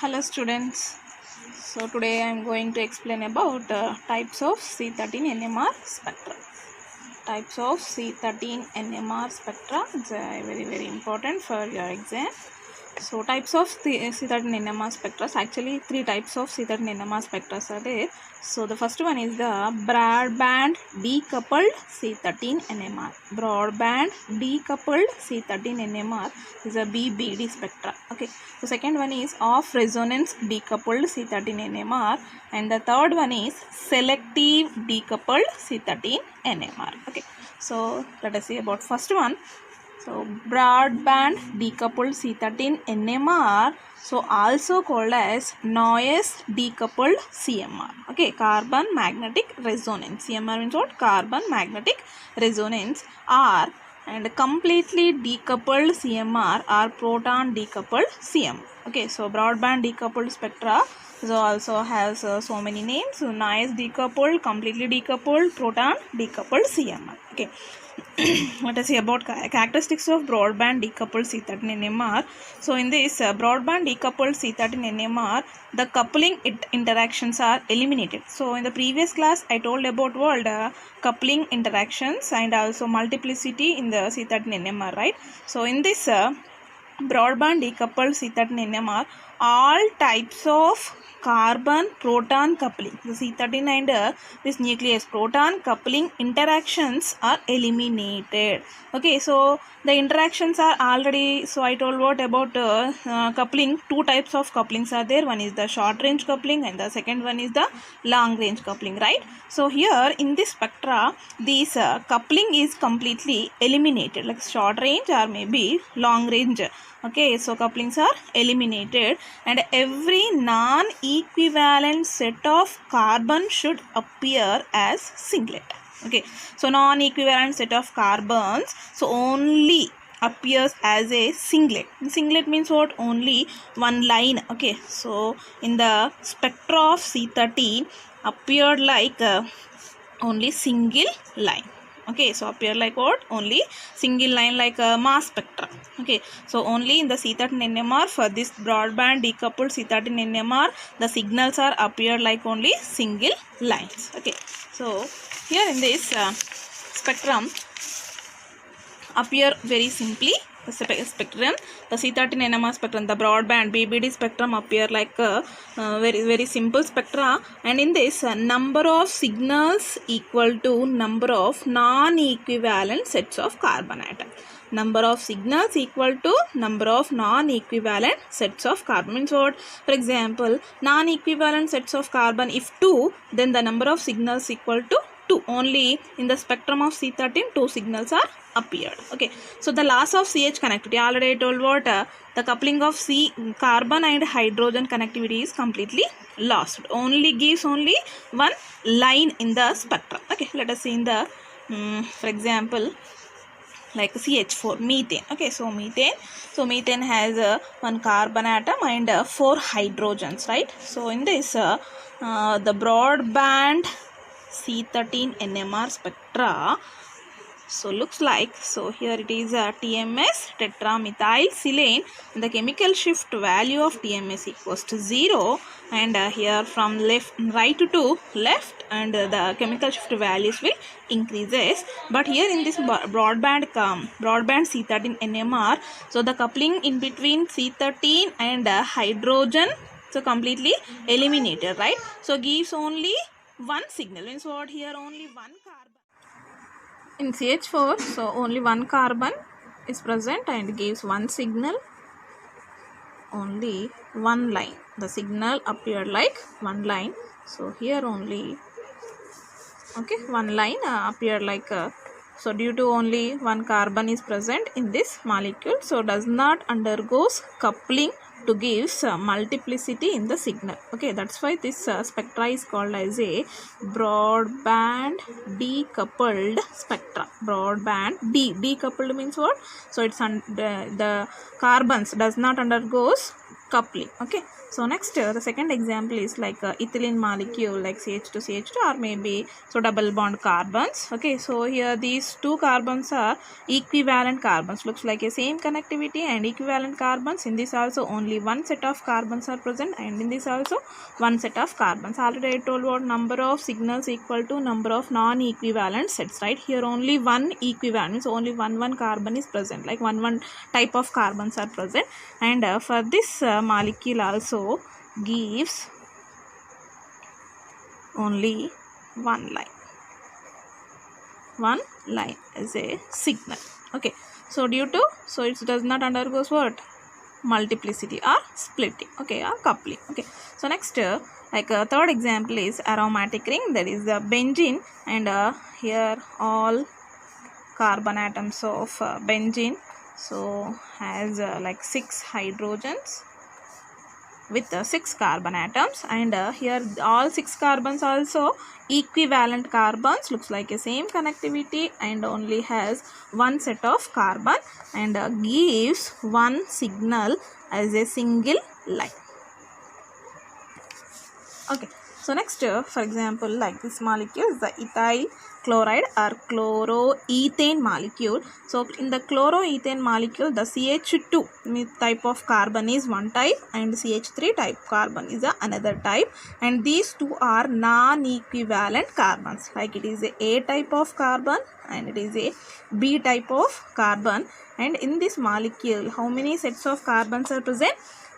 Hello students. So today I am going to explain about types of C13 NMR spectra. Types of C13 NMR spectra is very important for your exam. So types of C13 NMR spectra, actually three types of C13 NMR spectra are there. So the first one is the broadband decoupled C13 NMR. Broadband decoupled C13 NMR is a BBD spectra. Okay. So second one is off resonance decoupled C13 NMR, and the third one is selective decoupled C13 NMR. Okay. So let us see about first one. So broadband decoupled C13 NMR, so also called as noise decoupled CMR. Okay, carbon magnetic resonance. CMR means what? Carbon magnetic resonance. Or and completely decoupled CMR or proton decoupled CMR. Okay, so broadband decoupled spectra so also has so many names. So noise decoupled, completely decoupled, proton decoupled CMR. Okay. Let us see about characteristics of broadband decoupled C13 NMR. So in this broadband decoupled C13 NMR, the coupling interactions are eliminated. So in the previous class I told about what coupling interactions and also multiplicity in the C13 NMR, right? So in this broadband decoupled C13 NMR, all types of carbon proton coupling, the C13 and this nucleus proton coupling interactions are eliminated. Okay, so the interactions are already, so I told what about coupling. Two types of couplings are there. One is the short range coupling and the second one is the long range coupling, right? So here in this spectra, this coupling is completely eliminated, like short range or maybe long range. Okay, so couplings are eliminated and every non-equivalent set of carbon should appear as singlet. Okay, so non-equivalent set of carbons so only appears as a singlet. Singlet means what? Only one line. Okay, so in the spectra of C13 appeared like only single line. Okay, so appear like what? Only single line, like a mass spectra. Okay, so only in the C13 NMR, for this broadband decoupled C13 NMR, the signals are appear like only single lines. Okay, so here in this spectrum appear very simply. The spectrum, the C13 NMR spectrum, the broadband BBD spectrum appear like a very simple spectra, and in this number of signals equal to number of non-equivalent sets of carbon atom. Number of signals equal to number of non-equivalent sets of carbon. Means what? For example, non-equivalent sets of carbon if 2, then the number of signals equal to 2. Only in the spectrum of C13 2 signals are appeared. Okay, so the loss of CH connectivity, already I told what the coupling of carbon and hydrogen connectivity is completely lost. Only gives only one line in the spectrum. Okay, let us see in the for example like CH4, methane. Okay, so methane has one carbon atom and 4 hydrogens, right? So in this the broadband C13 NMR spectra so looks like, so here it is TMS tetramethylsilane. The chemical shift value of TMS equals to 0, and here from right to left, and the chemical shift values will increases. But here in this broadband C13 NMR, so the coupling in between C13 and hydrogen so completely eliminated, right? So gives only one signal. Means what? Here only one carbon. In CH4, so only one carbon is present and gives one signal, only one line. The signal appeared like one line. So here only, okay, one line appeared like so due to only one carbon is present in this molecule, so does not undergoes coupling to give multiplicity in the signal. Okay, that's why this spectra is called as a broadband decoupled spectra. Broadband decoupled means what? So it's the carbons does not undergoes coupling. Okay, so next the second example is like ethylene molecule like CH2 or maybe so double bond carbons. Okay, so here these two carbons are equivalent carbons, looks like a same connectivity and equivalent carbons. In this also only one set of carbons are present, and in this also one set of carbons. Already I told what number of signals equal to number of non-equivalent sets, right? Here only one equivalent means only one carbon is present, like one type of carbons are present. And for this molecule also gives only one line as a signal. Okay, so due to it does not undergoes what multiplicity or splitting, okay, or coupling. Okay, so next like a third example is aromatic ring, that is the benzene, and here all carbon atoms of benzene so has like 6 hydrogens with 6 carbon atoms, and here all 6 carbons also equivalent carbons, looks like a same connectivity and only has one set of carbon, and gives one signal as a single line. Okay, so next for example like this molecule is the ethyl chloride or chloroethane molecule. So in the chloroethane molecule the CH2 type of carbon is one type and CH3 type carbon is another type, and these two are non-equivalent carbons, like it is a type of carbon and it is a B type of carbon. And in this molecule how many sets of carbons are present?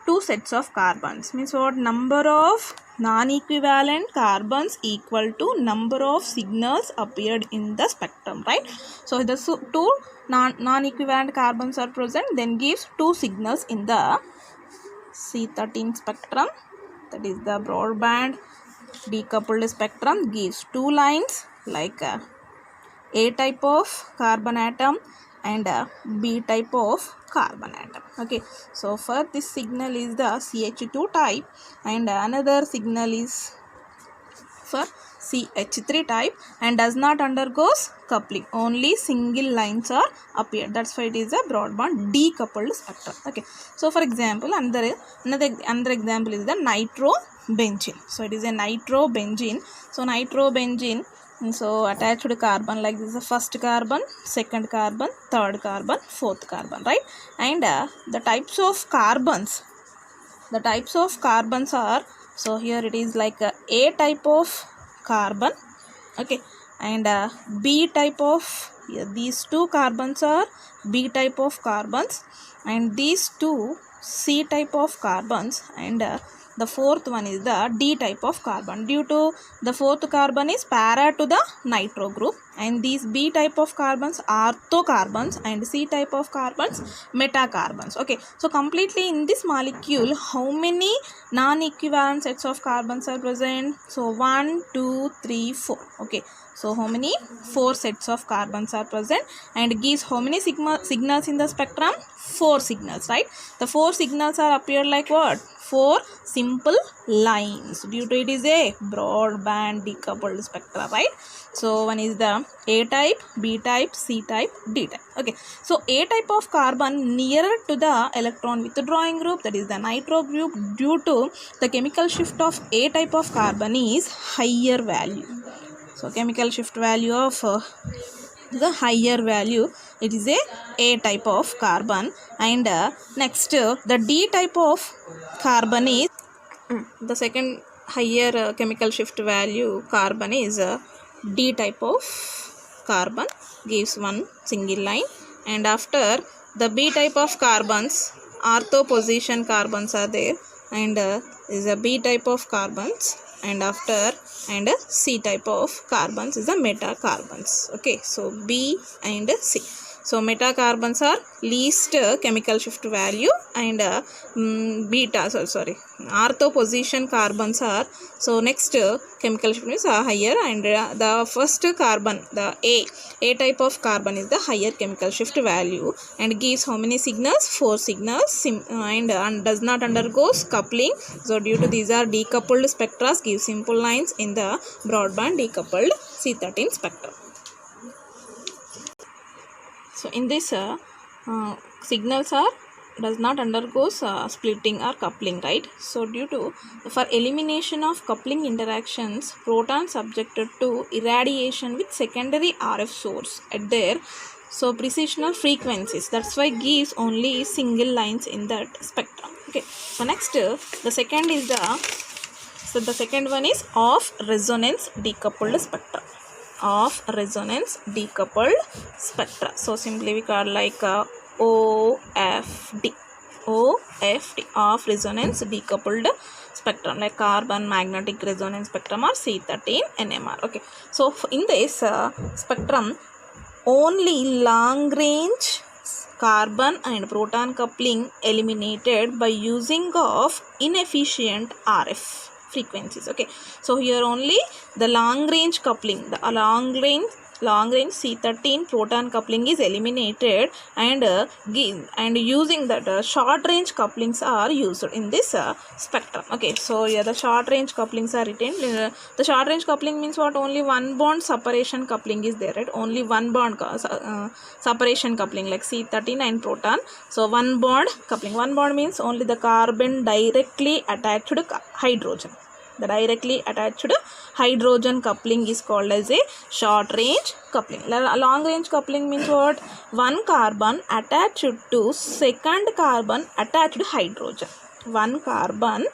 2 sets of carbons, means what? Number of non-equivalent carbons equal to number of signals appeared in the spectrum, right? So the two non-equivalent carbons are present, then gives 2 signals in the C13 spectrum, that is the broadband decoupled spectrum, gives 2 lines like A type of carbon atom and B type of carbon atom. Okay, so for this signal is the CH2 type and another signal is for CH3 type and does not undergoes coupling, only single lines are appeared, that's why it is a broadband decoupled spectrum. Okay, so for example another example is the nitrobenzene. So it is a nitrobenzene. So nitrobenzene, so attached to like this is the first carbon, second carbon, third carbon, fourth carbon, right? And the types of carbons are, so here it is like A type of carbon, okay, and B type of, these 2 carbons are B type of carbons and these 2 C type of carbons, and the fourth one is the D type of carbon, due to the fourth carbon is para to the nitro group, and these B type of carbons are orthocarbons and C type of carbons metacarbons. Okay, so completely in this molecule how many non-equivalent sets of carbons are present? So 1 2 3 4. Okay, so how many? 4 sets of carbons are present and gives how many signals in the spectrum? 4 signals, right? The 4 signals are appeared like what? 4 simple lines, due to it is a broadband decoupled spectra, right? So one is the A type, B type, C type, D type. Okay, so A type of carbon nearer to the electron withdrawing group, that is the nitro group, due to the chemical shift of A type of carbon is higher value. So chemical shift value of the higher value, it is a type of carbon, and next the D type of carbon is the second higher chemical shift value carbon is D type of carbon, gives one single line, and after the B type of carbons ortho position carbons are there, and is a B type of carbons, and after and C type of carbons is the metacarbons. Okay, so B and C. So metacarbons are least chemical shift value, and ortho position carbons are, so next chemical shift is higher, and the first carbon, the A type of carbon is the higher chemical shift value and gives how many signals? 4 signals, and does not undergoes coupling. So due to these are decoupled spectra, give simple lines in the broadband decoupled C13 spectrum. So in this signals are undergoes splitting or coupling, right? So due to for elimination of coupling interactions, protons subjected to irradiation with secondary RF source at their precessional frequencies. That's why gives only single lines in that spectrum. Okay. So next, the second one is of resonance decoupled spectra. Of resonance decoupled spectra. So simply we call like OFD. OFD, of resonance decoupled spectrum, like carbon magnetic resonance spectrum or C13 NMR. Okay. So in this spectrum, only long range carbon and proton coupling eliminated by using of inefficient RF frequencies. Okay, so here only the long range coupling, the long range C13 proton coupling is eliminated, and using that short range couplings are used in this spectrum. Okay, so here the short range couplings are retained. The short range coupling means what? Only one bond separation coupling is there, right? Only one bond separation coupling, like C13 and proton. So one bond coupling. One bond means only the carbon directly attached to hydrogen. The directly attached hydrogen coupling is called as a short range coupling. Long range coupling means what? One carbon attached to second carbon attached to hydrogen. One carbon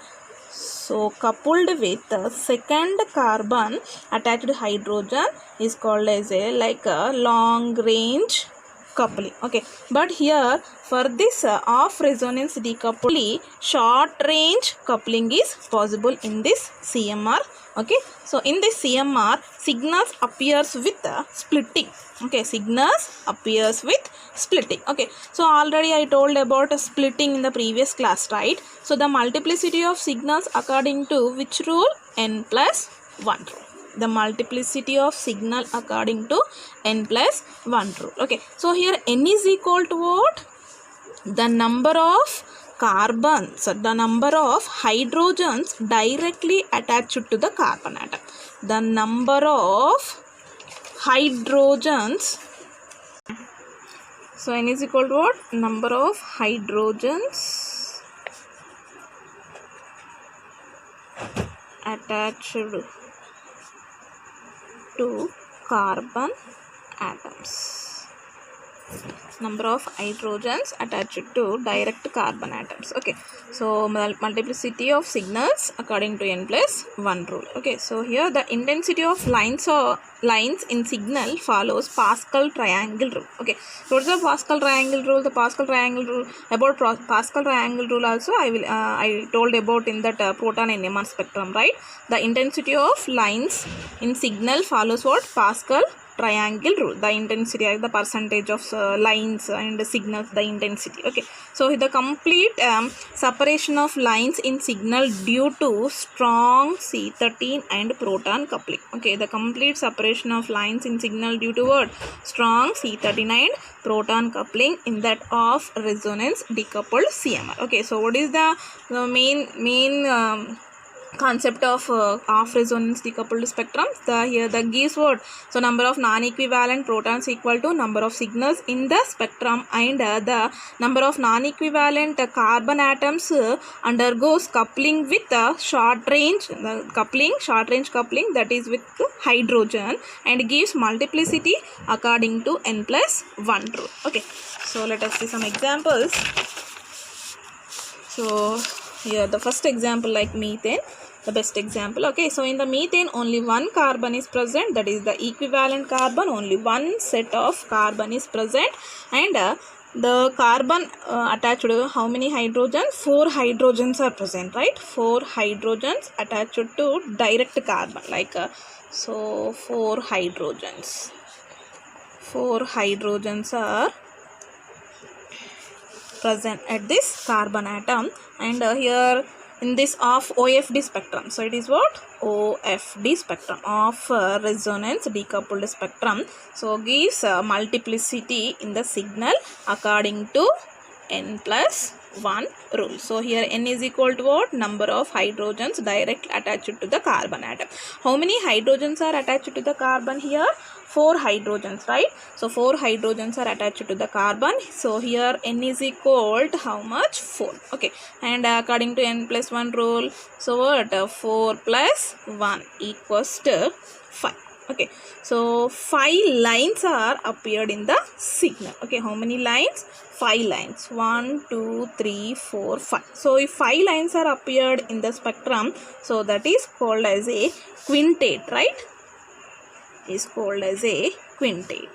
coupled with the second carbon attached to hydrogen is called as a long range coupling. Okay, but here for this of resonance decoupling, short range coupling is possible in this CMR. Okay, so in this CMR, signals appears with splitting. Okay, signals appears with splitting. Okay, so already I told about splitting in the previous class, right? So the multiplicity of signals according to which rule? N plus 1 rule. The multiplicity of signal according to N plus 1 rule. Okay, so here N is equal to what? The number of carbons, the number of hydrogens directly attached to the carbon atom. The number of hydrogens. So N is equal to what? Number of hydrogens attached to carbon atoms. Number of hydrogens attached to direct carbon atoms. Okay, so multiplicity of signals according to N plus 1 rule. Okay, so here the intensity of lines in signal follows Pascal triangle rule. Okay, so what is the Pascal triangle rule? The Pascal triangle rule, about Pascal triangle rule also I told about in that proton NMR spectrum, right? The intensity of lines in signal follows what? Pascal triangle rule. The intensity, the percentage of lines and signals, the intensity. Okay, so the complete separation of lines in signal due to strong C13 and proton coupling. Okay, the complete separation of lines in signal due to what? Strong C13 and proton coupling in that of resonance decoupled CMR. Okay, so what is the main concept of resonance decoupled spectrum? Here the gives what? So number of non-equivalent protons equal to number of signals in the spectrum, and the number of non-equivalent carbon atoms undergoes coupling with short range coupling, that is with hydrogen, and gives multiplicity according to N plus 1 rule. Okay, so let us see some examples. So here the first example, like methane, the best example. Okay, so in the methane only one carbon is present, that is the equivalent carbon. Only one set of carbon is present, and the carbon attached to how many hydrogens? 4 hydrogens are present, right? 4 hydrogens attached to direct carbon, so 4 hydrogens. 4 hydrogens are present at this carbon atom, and here in this of OFD spectrum. So it is what? OFD spectrum, of resonance decoupled spectrum. So gives multiplicity in the signal according to N plus one rule. So here N is equal to what? Number of hydrogens directly attached to the carbon atom. How many hydrogens are attached to the carbon here? 4 hydrogens, right? So 4 hydrogens are attached to the carbon. So here N is equal to how much? 4. Okay. And according to N plus 1 rule, so what? 4 plus 1 equals to 5. Okay, so 5 lines are appeared in the signal. Okay, how many lines? 5 lines. 1, 2, 3, 4, 5. So if 5 lines are appeared in the spectrum, so that is called as a quintet, right? Is called as a quintet.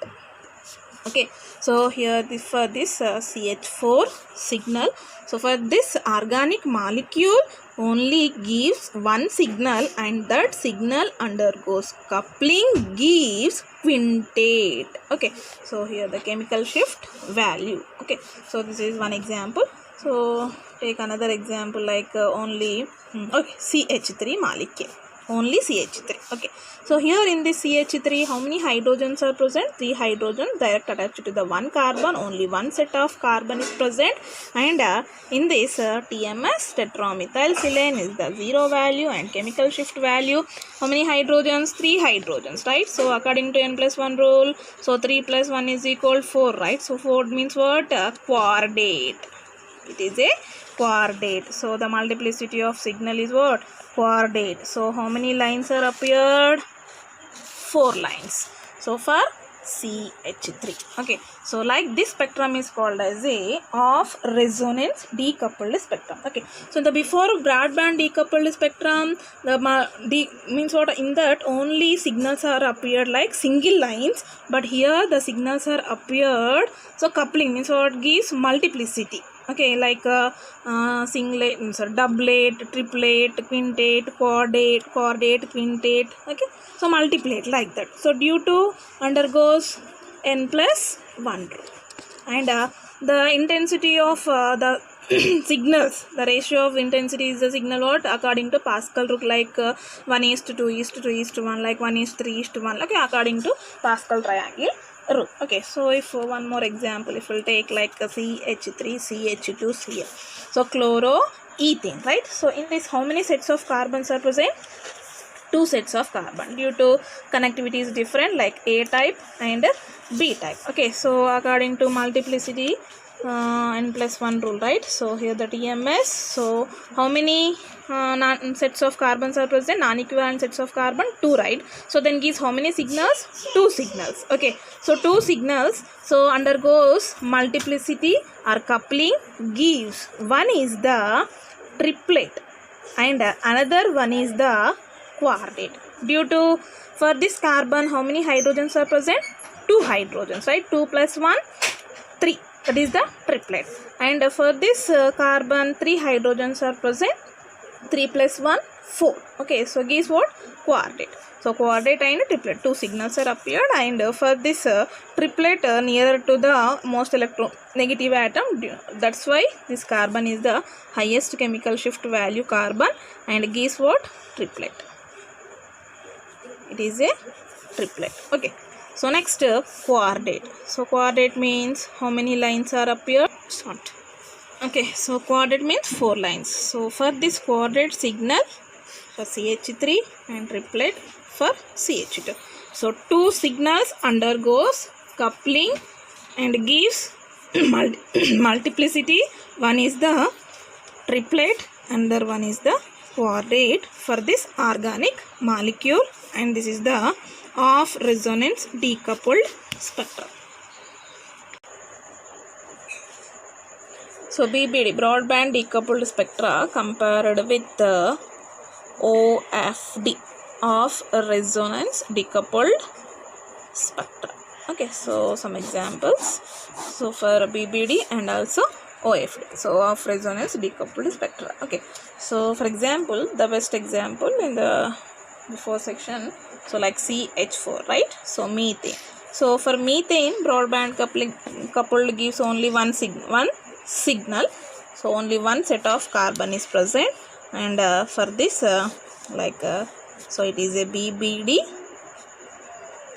Okay, so here for this CH4 signal, so for this organic molecule only gives one signal, and that signal undergoes coupling, gives quintet. Okay, so here the chemical shift value. Okay, so this is one example. So take another example like only CH3 molecule. Only CH3. Okay, so here in this CH3, how many hydrogens are present? 3 hydrogens direct attached to the one carbon. Only one set of carbon is present, and in this TMS, tetramethylsilane, is the 0 value and chemical shift value. How many hydrogens? 3 hydrogens, right? So according to N plus 1 rule, so 3 plus 1 is equal 4, right? So 4 means what? Quartet. It is a quartet. So the multiplicity of signal is what? Quartet. So how many lines are appeared? 4 lines. So for CH3. Okay. So like this spectrum is called as a of resonance decoupled spectrum. Okay. So the before broadband decoupled spectrum, the means what? In that only signals are appeared like single lines, but here the signals are appeared. So coupling means what? Gives multiplicity. Okay, like singlet, doublet, triplet, quintet, quartet, quintet. Okay, so multiplet like that. So due to undergoes N plus 1 rule, and the intensity of the signals, the ratio of intensity is the signal what? According to Pascal rule, like 1:2:2:1, like 1:3:1. Okay, according to Pascal triangle rule. Okay, so if one more example, if we'll take like CH3, CH2, Cl. So chloroethane, right? So in this, how many sets of carbons are present? 2 sets of carbon. Due to connectivity is different, like A type and B type. Okay, so according to multiplicity, N plus 1 rule, right? So here the TMS. So how many sets of carbons are present? Non-equivalent sets of carbon, 2, right? So then gives how many signals? 2 signals. Okay, so 2 signals. So undergoes multiplicity or coupling, gives one is the triplet and another one is the quartet. Due to for this carbon, how many hydrogens are present? 2 hydrogens, right? 2 plus 1, 3. That is the triplet. And for this carbon, 3 hydrogens are present. 3 plus 1, 4. Okay, so gives what? Quartet. So quartet and triplet, 2 signals are appeared, and for this triplet nearer to the most electronegative atom, that's why this carbon is the highest chemical shift value carbon, and gives what? Triplet. It is a triplet. Okay. So next quartet. So quartet means how many lines are appeared? Short. Okay, so quartet means 4 lines. So for this quartet signal for CH3 and triplet for CH2. So 2 signals undergoes coupling and gives multiplicity. One is the triplet, another one is the quartet for this organic molecule, and this is the of resonance decoupled spectrum. So BBD, broadband decoupled spectra, compared with OFD, of resonance decoupled spectra. Okay, so some examples. So for BBD and also OFD, so of resonance decoupled spectra. Okay, so for example, the best example in the before section, so like CH4, right? So methane. So for methane, broadband coupled gives only one signal. So only one set of carbon is present, and for this so it is a BBD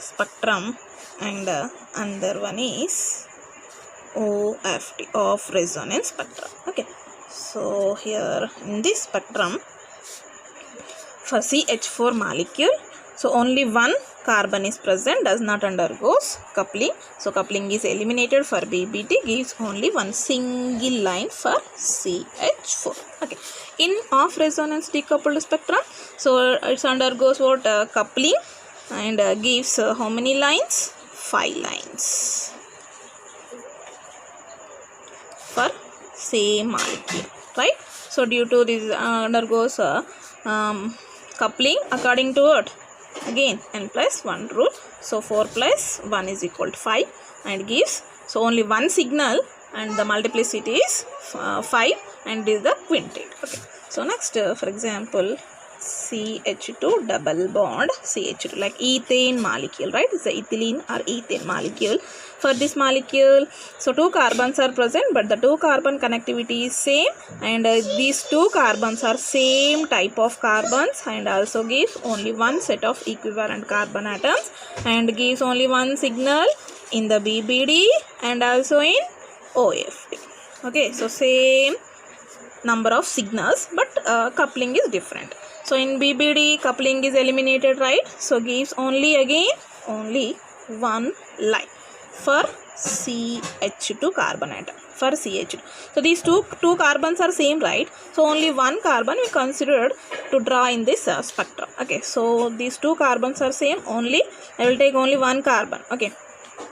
spectrum, and another one is OFD, off resonance spectrum. Okay, so here in this spectrum for CH4 molecule, so only one carbon is present, does not undergoes coupling. So coupling is eliminated for BBD, gives only one single line for CH4. Okay, in off resonance decoupled spectrum, so it undergoes what coupling and gives how many lines? 5 lines for same molecule, right? So due to this undergoes coupling according to what? Again n plus 1 rule. So 4 plus 1 is equal to 5 and gives, so only one signal and the multiplicity is 5 and this is the quintet. Okay, so next for example CH2 double bond CH2, like ethane molecule, right? It's a ethylene or ethane molecule. For this molecule, so 2 carbons are present, but the 2 carbon connectivity is same, and these 2 carbons are same type of carbons and also gives only one set of equivalent carbon atoms and gives only one signal in the BBD and also in OFD. Okay, so same number of signals, but coupling is different. So in BBD coupling is eliminated, right? So gives only again only one line for CH2 carbon atom, for CH2. So these two carbons are same, right? So only one carbon we considered to draw in this spectrum. Okay, so these 2 carbons are same, only I will take only one carbon. Okay,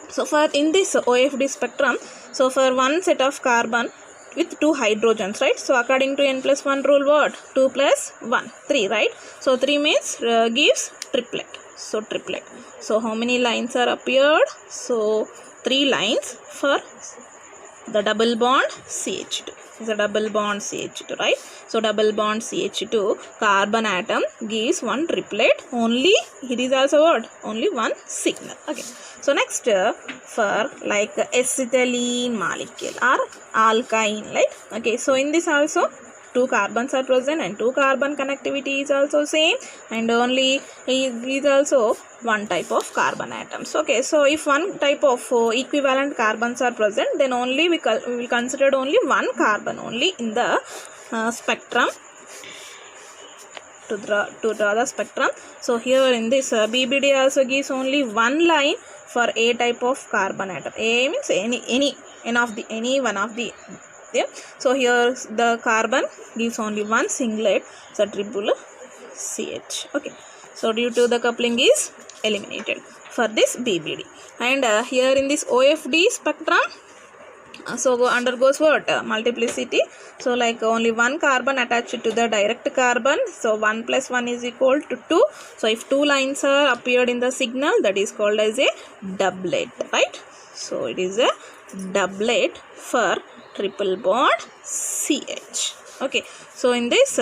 so for in this OFD spectrum, so for one set of carbon with 2 hydrogens, right? So according to n plus 1 rule, what? 2 plus 1, 3, right? So 3 means gives triplet. So triplet. So how many lines are appeared? So 3 lines for the double bond CH2. Is a double bond CH2, right? So double bond CH2 carbon atom gives one triplet. Only it is also what? Only one signal. Okay. So next for like acetylene molecule or alkyne, right? Okay. So in this also 2 carbons are present and 2 carbon connectivity is also same, and only is also one type of carbon atoms. Okay, so if one type of equivalent carbons are present, then only we will consider only one carbon only in the spectrum to draw the spectrum. So here in this BBD also gives only one line for A type of carbon atom. A means any one of the. So here the carbon gives only one singlet, so triple CH. Okay, so due to the coupling is eliminated for this BBD, and here in this OFD spectrum, so undergoes what? Multiplicity. So like only one carbon attached to the direct carbon, so 1 plus 1 is equal to 2. So if 2 lines are appeared in the signal, that is called as a doublet, right? So it is a doublet for triple bond CH. Okay, so in this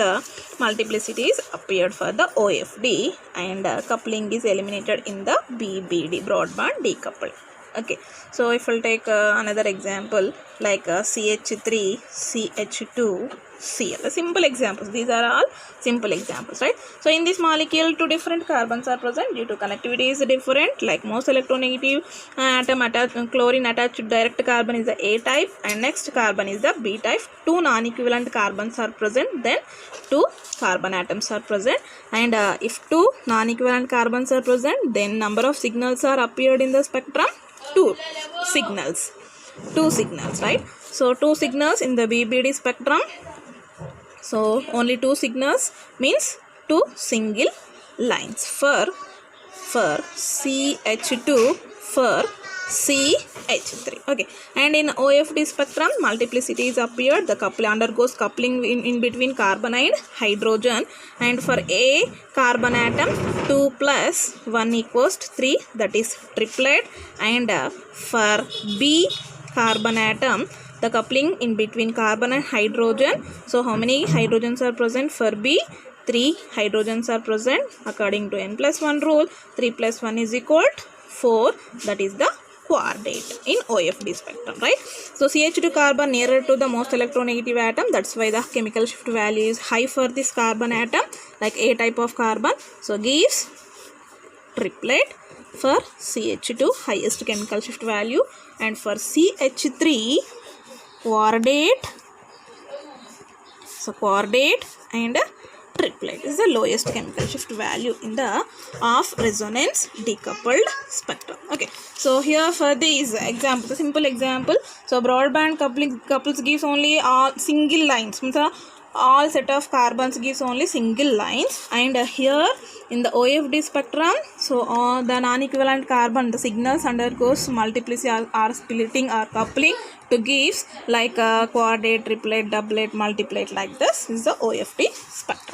multiplicity is appeared for the OFD, and coupling is eliminated in the BBD, broadband decoupled. Okay, so if we'll take another example like CH3 CH2 Cl, simple examples. These are all simple examples, right? So in this molecule 2 different carbons are present due to connectivity is different. Like most electronegative atom attached, chlorine attached to direct carbon is the A type, and next carbon is the B type. 2 non-equivalent carbons are present, then 2 carbon atoms are present, and if 2 non-equivalent carbons are present, then number of signals are appeared in the spectrum. 2 signals, right? So 2 signals in the BBD spectrum. So only 2 signals means 2 single lines for CH2 for CH3. Okay, and in OFD spectrum multiplicity is appeared. The couple undergoes coupling in between carbon and hydrogen, and for A carbon atom 2 plus 1 equals 3, that is triplet, and for B carbon atom the coupling in between carbon and hydrogen. So how many hydrogens are present for B? 3 hydrogens are present according to n plus 1 rule. 3 plus 1 is equal to 4, that is the quartet in OFD spectrum, right? So CH2 carbon nearer to the most electronegative atom, that's why the chemical shift value is high for this carbon atom, like A type of carbon. So gives triplet, for CH2 highest chemical shift value, and for CH3 coordinate. So coordinate and triplet is the lowest chemical shift value in the off resonance decoupled spectrum. Okay, so here for this example, the simple example, so broadband couples gives only all single lines, means all set of carbons gives only single lines, and here in the OFD spectrum, so the non-equivalent carbon, the signals undergoes multiplicity or splitting or coupling to gives like quadrate, triplet, doublet, multiplet, like this is the OFD spectrum.